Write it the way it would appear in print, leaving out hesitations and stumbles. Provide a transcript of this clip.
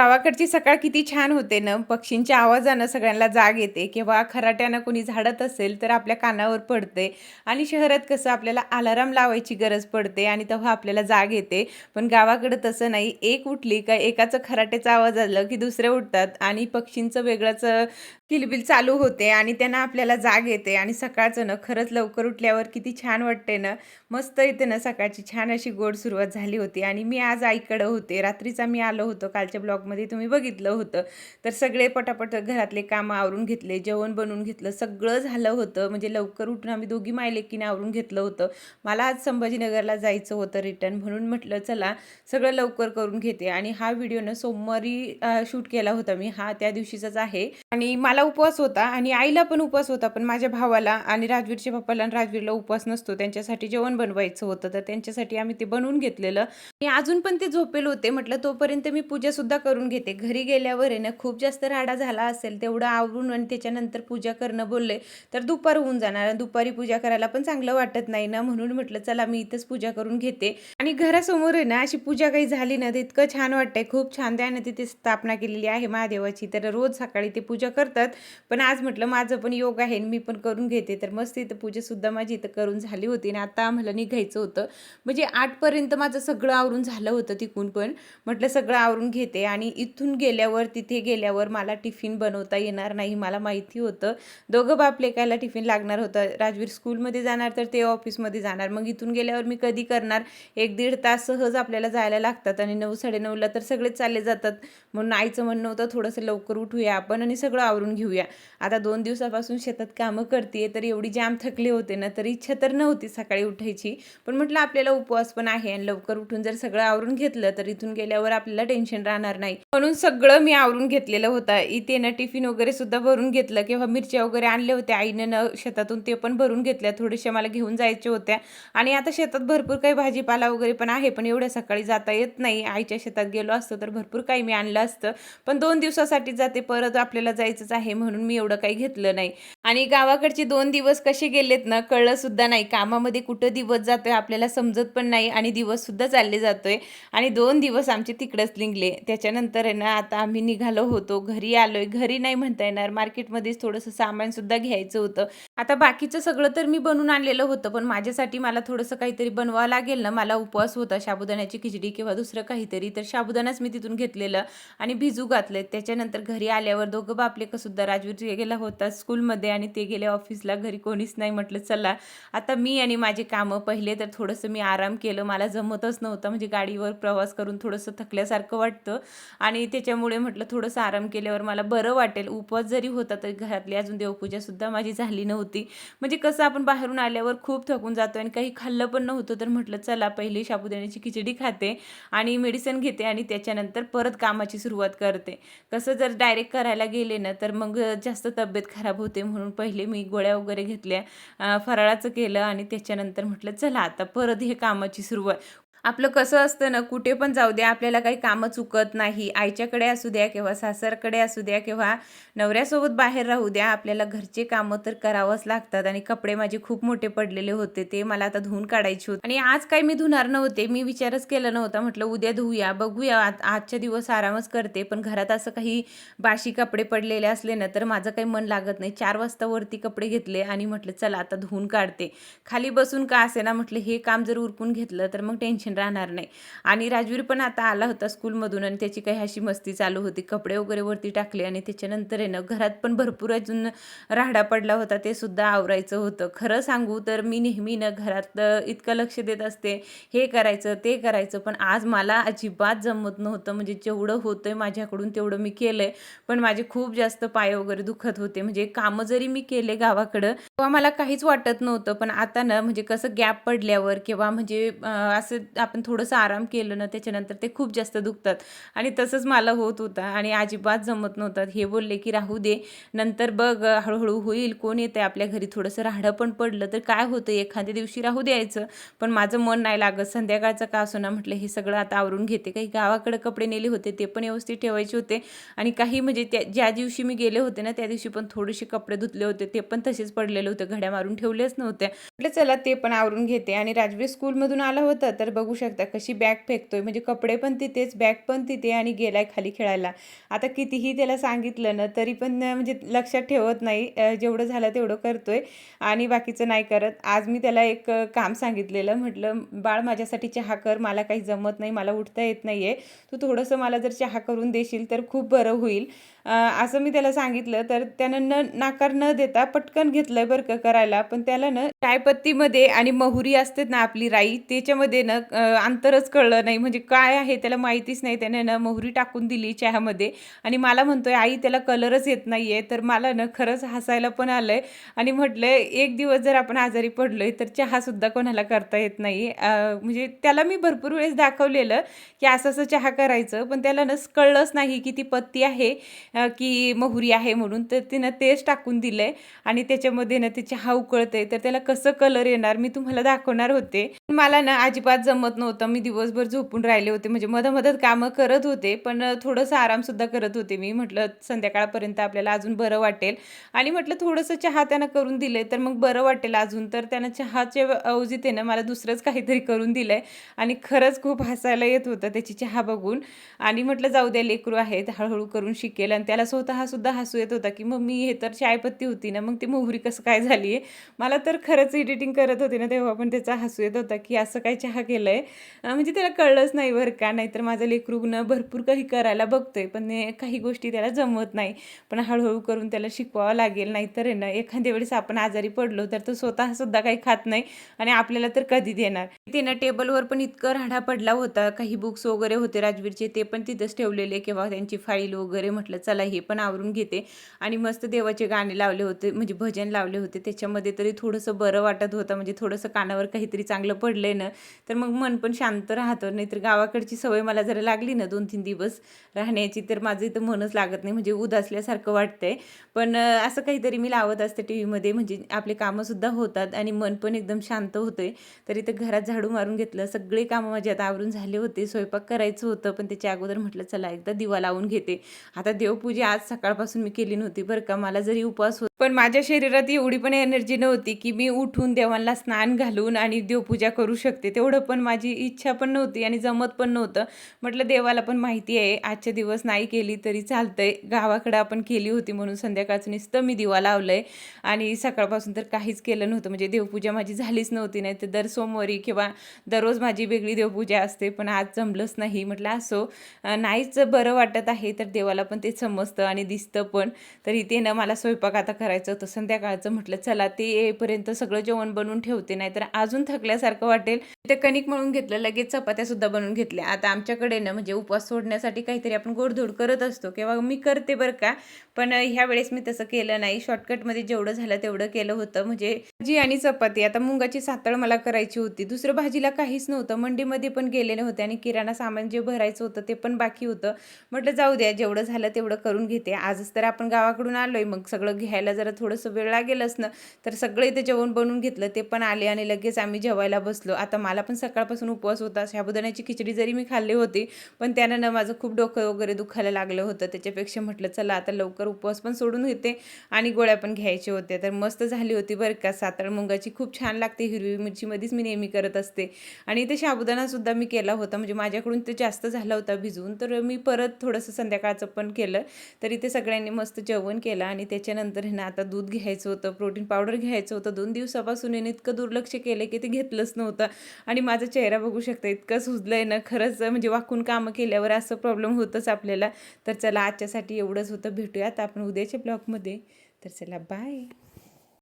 गावाकडची सकाळ किती छान होते ना, पक्षींच्या आवाजानं सगळ्यांना जाग येते किंवा खराट्यानं कोणी झाडत असेल तर आपल्या कानावर पडते. आणि शहरात कसं आपल्याला अलार्म लावायची गरज पडते आणि तेव्हा आपल्याला जाग येते. पण गावाकडं तसं नाही. एक उठली का एकाचं खराट्याचा आवाज आला की दुसरे उठतात आणि पक्षींचं वेगळंच किलबिल चालू होते आणि त्यांना आपल्याला जाग येते आणि सकाळचं ना खरंच लवकर उठल्यावर किती छान वाटते ना. मस्त इथे ना सकाळची छान अशी गोड सुरुवात झाली होती आणि मी आज आईकडं होते. रात्रीचा मी आलो होतो, कालच्या ब्लॉगमध्ये तुम्ही बघितलं होतं. तर सगळे पटापट घरातले कामं आवरून घेतले, जेवण बनवून घेतलं, सगळं झालं होतं. म्हणजे लवकर उठून आम्ही दोघी मायलेकीने आवरून घेतलं होतं. मला आज संभाजीनगरला जायचं होतं रिटर्न, म्हणून म्हटलं चला सगळं लवकर करून घेते. आणि हा व्हिडिओ ना सोमवारी शूट केला होता मी. हा त्या दिवशीचाच आहे आणि मला उपवास होता आणि आईला पण उपवास होता. पण माझ्या भावाला आणि राजवीरच्या पप्पाला आणि राजवीरला उपवास नसतो, त्यांच्यासाठी जेवण बनवायचं होतं. तर त्यांच्यासाठी आम्ही ते बनवून घेतलेलं आणि अजून पण ते झोपेल होते. म्हटलं तोपर्यंत मी पूजा सुद्धा करून घेते. घरी गेल्यावर आहे ना खूप जास्त राडा झाला असेल तेवढं आवरून आणि त्याच्यानंतर पूजा करणं बोलले तर दुपार होऊन जाणार. दुपारी पूजा करायला पण चांगलं वाटत नाही ना, म्हणून म्हटलं चला मी इथंच पूजा करून घेते. आणि घरासमोर आहे ना अशी पूजा काही झाली ना, तर इतकं छान वाटतंय. खूप छान त्याने तिथे स्थापना केलेली आहे महादेवाची. तर रोज सकाळी ते पूजा करतात. पण आज म्हटलं माझं पण योग आहे मी पण करून घेते. तर मस्त इथं पूजासुद्धा माझी इथं करून झाली होती आणि आता आम्हाला निघायचं होतं. म्हणजे 8 माझं सगळं आवरून झालं होतं तिकून पण. म्हटलं सगळं आवरून घेते आणि इथून गेल्यावर तिथे गेल्यावर मला टिफिन बनवता येणार नाही, मला माहिती होतं. दोघं बाप लेकाला टिफिन लागणार होतं. राजवीर स्कूलमध्ये जाणार तर ते ऑफिसमध्ये जाणार. मग इथून गेल्यावर मी कधी करणार? 1-1.5 तास सहज आपल्याला जायला लागतात आणि 9-9:30ला तर सगळेच चालले जातात. म्हणून आईचं म्हणणं होतं थोडंसं लवकर उठूया आपण आणि सगळं आवरून घेऊया. आता 2 दिवसापासून शेतात कामं करते तर एवढी जाम थकले होते ना, तर इच्छा तर नव्हती सकाळी उठायची. पण म्हटलं आपल्याला उपवास पण आहे आणि लवकर उठून जर सगळं आवरून घेतलं तर इथून गेल्यावर आपल्याला टेन्शन राहणार नाही. म्हणून सगळं मी आवरून घेतलेलं होतं. इथे ना टिफिन वगैरे सुद्धा भरून घेतलं किंवा मिरच्या वगैरे आणल्या होत्या आईनं शेतातून, ते पण भरून घेतल्या. थोड्याशा मला घेऊन जायच्या होत्या आणि आता शेतात भरपूर काही भाजीपाला वगैरे पण आहे. पण एवढ्या सकाळी जाता येत नाही. आईच्या शेतात गेलो असतं तर भरपूर काही मी आणलं असतं. पण 2 दिवसासाठी जाते, परत आपल्याला जायचंच आहे म्हणून मी एवढं काही घेतलं नाही. आणि गावाकडचे 2 दिवस कसे गेलेत ना कळलं सुद्धा नाही. कामामध्ये कुठं दिवस जातोय आपल्याला समजत पण नाही आणि दिवस सुद्धा चालले जातोय. आणि 2 दिवस आमचे तिकडेच निघले. त्याच्यानंतर आहे ना आता आम्ही निघालो होतो. घरी आलोय. घरी नाही म्हणता येणार, मार्केटमध्येच थोडंसं सामान सुद्धा घ्यायचं होतं. आता बाकीचं सगळं तर मी बनवून आणलेलं होतं, पण माझ्यासाठी मला थोडंसं काहीतरी बनवावं लागेल ना. मला उपवास होता, साबुदाण्याची खिचडी किंवा दुसरं काहीतरी. तर साबुदाणाच मी तिथून घेतलेलं आणि भिजू घातले. त्याच्यानंतर घरी आल्यावर दोघं बापलेकं सुद्धा, राजवीर गेला होता स्कूलमध्ये आणि ते गेले ऑफिसला. घरी कोणीच नाही. म्हटलं चला आता मी आणि माझे कामं. पहिले तर थोडंसं मी आराम केलं. मला जमतच नव्हतं, म्हणजे गाडीवर प्रवास करून थोडंसं थकल्यासारखं वाटतं आणि त्याच्यामुळे म्हटलं थोडंसं आराम केल्यावर मला बरं वाटेल. उपवास जरी होता तरी घरातली अजून देवपूजासुद्धा माझी झाली नव्हती. म्हणजे कसं आपण बाहेरून आल्यावर खूप थकून जातो आणि काही खाल्लं पण नव्हतं. तर म्हटलं चला पहिली साबुदाण्याची खिचडी खाते आणि मेडिसिन घेते आणि त्याच्यानंतर परत कामाची सुरुवात करते. कसं जर डायरेक्ट करायला गेले ना तर मग जास्त तब्येत खराब होते, म्हणून पहिले मी गोळ्या वगैरे घेतल्या, फराळाचं केलं आणि त्याच्यानंतर म्हटलं चला आता परत हे कामाची सुरुवात. आपलं कसं असतं ना, कुठे पण जाऊ द्या आपल्याला काही कामं चुकत नाही. आईच्याकडे असू द्या किंवा सासरकडे असू द्या किंवा नवऱ्यासोबत बाहेर राहू द्या, आपल्याला घरचे कामं तर करावंच लागतात. आणि कपडे माझे खूप मोठे पडलेले होते, ते मला आता धुवून काढायचे होते आणि आज काही मी धुणार नव्हते. मी विचारच केला नव्हता. म्हटलं उद्या धुऊया, बघूया, आजच्या दिवस आरामच करते. पण घरात असं काही बाशी कपडे पडलेले असले ना तर माझं काही मन लागत नाही. 4 वाजता वरती कपडे घेतले आणि म्हटलं चला आता धुवून काढते. खाली बसून का असे ना, म्हटलं हे काम जर उरकून घेतलं तर मग टेन्शन राहणार नाही. आणि राजवीर पण आता आला होता स्कूलमधून आणि त्याची काही अशी मस्ती चालू होती. कपडे वगैरे वरती टाकले आणि त्याच्यानंतर आहे ना घरात पण भरपूर अजून राहाडा पडला होता, ते सुद्धा आवरायचं होतं. खरं सांगू तर मी नेहमी ना घरात इतकं लक्ष देत असते, हे करायचं ते करायचं, पण आज मला अजिबात जमत नव्हतं. म्हणजे जेवढं होतंय माझ्याकडून तेवढं मी केलंय, पण माझे खूप जास्त पाय वगैरे दुखत होते. म्हणजे कामं जरी मी केले गावाकडं तेव्हा मला काहीच वाटत नव्हतं, पण आता ना म्हणजे कसं गॅप पडल्यावर किंवा म्हणजे असं आपण थोडंसं आराम केलं ना त्याच्यानंतर ते खूप जास्त दुखतात आणि तसंच मला होत होतं आणि अजिबात जमत नव्हतं. हे बोलले की राहू दे, नंतर बघ हळूहळू होईल. कोण येते आपल्या घरी, थोडंसं राहाडं पण पडलं तर काय होतं, एखाद्या दिवशी राहू द्यायचं. पण माझं मन नाही लागत. संध्याकाळचं का असो ना, म्हटलं हे सगळं आता आवरून घेते. काही गावाकडे कपडे नेले होते ते पण व्यवस्थित ठेवायचे होते आणि काही म्हणजे ज्या दिवशी मी गेले होते ना त्या दिवशी पण थोडेसे कपडे धुतले होते, ते पण तसेच पडलेले होते, घड्या मारून ठेवलेच नव्हत्या. म्हटलं चला ते पण आवरून घेते. आणि राजवीर स्कूलमधून आला होता तर बघू बघू शकता कशी बॅग फेकतोय, म्हणजे कपडे पण तिथेच, बॅग पण तिथे आणि गेलाय खाली खेळायला. आता कितीही त्याला सांगितलं ना तरी पण म्हणजे लक्षात ठेवत नाही. जेवढं झालं तेवढं करतोय आणि बाकीचं नाही करत. आज मी त्याला एक काम सांगितलेलं, म्हटलं, "बाळ माझ्यासाठी चहा कर, मला काही जमत नाही, मला उठता येत नाहीये. तू थोडंसं मला जर चहा करून देशील तर खूप बरं होईल." असं मी त्याला सांगितलं, तर त्यानं नाकार न देता पटकन घेतलंय बरं का करायला. पण त्याला ना चायपत्तीमध्ये आणि मोहरी असते ना आपली राई, त्याच्यामध्ये ना अंतरच कळलं नाही. म्हणजे काय आहे त्याला माहितीच नाही. त्याने ना मोहरी टाकून दिली चहामध्ये आणि मला म्हणतोय, "आई त्याला कलरच येत नाहीये." तर मला ना खरंच हसायला पण आलंय आणि म्हटलं, "एक दिवस जर आपण आजारी पडलोय तर चहासुद्धा कोणाला करता येत नाही." म्हणजे त्याला मी भरपूर वेळेस दाखवलेलं, की असं-असं चहा करायचं, पण त्याला ना कळलंच नाही की ती पत्ती आहे की मोहरी आहे म्हणून. तर तिनं तेच टाकून दिलंय आणि त्याच्यामध्ये ना ते चहा उकळते, तर त्याला कसं कलर येणार मी तुम्हाला दाखवणार होते. मला ना अजिबात जमत नव्हतं. मी दिवसभर झोपून राहिले होते. म्हणजे मधत कामं करत होते, पण थोडंसं आरामसुद्धा करत होते मी. म्हटलं संध्याकाळपर्यंत आपल्याला अजून बरं वाटेल आणि म्हटलं थोडंसं चहा त्यानं करून दिले, तर मग बरं वाटेल अजून. तर त्यानं चहाच्या ऐवजी त्यानं मला दुसरंच काहीतरी करून दिलंय आणि खरंच खूप हसायला येत होतं त्याची चहा बघून आणि म्हटलं जाऊ द्या लेकरू आहे, हळू करून शिकेल. आणि त्याला स्वतः सुद्धा हसू येत होता, की "मम्मी हे तर चायपत्ती होती ना, मग ती मोहरी कसं काय झाली आहे?" मला तर खरंच एडिटिंग करत होते ना, तेव्हा पण त्याचा हसू येत होता, की असं काय चहा केलंय? म्हणजे त्याला कळलंच नाही बरं का. नाहीतर माझं लेकरू ना भरपूर काही करायला बघतोय, पण काही गोष्टी त्याला जमत नाही. पण हळू करून त्याला शिकवावं लागेल. नाहीतर आहे ना, एखाद्या वेळेस आपण आजारी पडलो, तर तो स्वतः सुद्धा काही खात नाही आणि आपल्याला तर कधी देणार? ते ना टेबलवर पण इतकं राडा पडला होता. काही बुक्स वगैरे होते राजवीरचे, ते पण तिथंच ठेवलेले किंवा त्यांची फाईल वगैरे. म्हटलं चला हे पण आवरून घेते आणि मस्त देवाचे गाणे लावले होते, म्हणजे भजन लावले होते. त्याच्यामध्ये तरी थोडंसं बरं वाटत होतं. म्हणजे थोडंसं कानावर काहीतरी चांगलं पडलंय ना, तर मग मन पण शांत राहतं. नाहीतर गावाकडची सवय मला जरा लागली ना 2-3 दिवस राहण्याची, तर माझं इथं मनच लागत नाही. म्हणजे उदासल्यासारखं वाटतंय. पण असं काहीतरी मी लावत असते टीव्हीमध्ये, म्हणजे आपले कामंसुद्धा होतात आणि मन पण एकदम शांत होतंय. तर इथं घरात झाडू मारून घेतलं. सगळे कामं माझी आता आवरून झाले होते. स्वयंपाक करायचं होतं, पण त्याच्या अगोदर म्हटलं चला एकदा दिवा लावून घेते. आता देवपूजा आज सकाळपासून मी केली नव्हती बरं का. मला जरी उपवास होता, पण माझ्या शरीरात एवढी पण एनर्जी नव्हती, की मी उठून देवांना स्नान घालून आणि देवपूजा करू शकते. तेवढं पण माझी इच्छा पण नव्हती आणि जमत पण नव्हतं. म्हटलं देवाला पण माहिती आहे आजचे दिवस नाही केली तरी चालतंय. गावाकडं आपण केली होती म्हणून संध्याकाळचं नुसतं मी दिवा लावलंय आणि सकाळपासून तर काहीच केलं नव्हतं. म्हणजे देवपूजा माझी झालीच नव्हती. नाही तर दर सोमवारी किंवा दररोज माझी वेगळी देवपूजा असते, पण आज जमलंच नाही. म्हटलं असो, नाहीच बरं वाटत आहे तर देवाला पण ते समजतं आणि दिसतं पण. तर इथे ना मला स्वयंपाक आता करायचं होतं संध्याकाळचं. म्हटलं चला ते येईपर्यंत सगळं जेवण बनवून ठेवते, नाहीतर अजून थकल्यासारखं वाटेल. ते कणिक मळून घेतलं, लगेच चपात्यासुद्धा बनवून घेतल्या. आता आमच्याकडे ना म्हणजे उपवास सोडण्यासाठी काहीतरी आपण गोडधोड करत असतो किंवा मी करते बरं का. पण ह्या वेळेस मी तसं केलं नाही. शॉर्टकटमध्ये जेवढं झालं तेवढं केलं होतं. म्हणजे भाजी आणि चपाती. आता मुंगाची सातळ मला करायची होती. दुसरं भाजीला काहीच नव्हतं. मंडीमध्ये पण गेलेले होते आणि किराणा सामान जे भरायचं होतं ते पण बाकी होतं. म्हटलं जाऊ द्या, जेवढं झालं तेवढं करून घेते. आजच तर आपण गावाकडून आलोय, मग सगळं घ्यायला जरा थोडंसं वेळ लागेलच ना. तर सगळं इथे जेवण बनवून घेतलं. ते पण आले आणि लगेच आम्ही जेवायला बसलो. आता मला पण सकाळपासून उपवास होता. साबुदाण्याची खिचडी जरी मी खाल्ली होती, पण त्यानं ना माझं खूप डोकं वगैरे दुखायला लागलं होतं. त्याच्यापेक्षा म्हटलं चला आता लवकर उपवास पण सोडून घेते आणि गोळ्या पण घ्यायच्या होत्या. तर मस्त झाली होती बरं का. सातळ मुंगाची खूप छान लागते. हिरवी मिरचीमध्येच मी नेहमी करत असते आणि इथे साबुदाणासुद्धा मी केला होता. म्हणजे माझ्याकडून ते जास्त झाला होता भिजवून, तर मी परत थोडंसं संध्याकाळचं पण केलं. तर इथे सगळ्यांनी मस्त जेवण केलं आणि त्याच्यानंतर ना आता दूध घ्यायचं होतं, प्रोटीन पावडर घ्यायचं होतं. 2 दिवसापासून याने इतकं दुर्लक्ष केलं की ते घेतलंच नव्हतं आणि माझा चेहरा बघू शकता इतकं सुजलंय ना. खरंच म्हणजे वाकून कामं केल्यावर असं प्रॉब्लेम होतच आपल्याला. तर चला आजच्यासाठी एवढंच होतं. भेटूयात आपण उद्याच्या ब्लॉगमध्ये. तर चला बाय.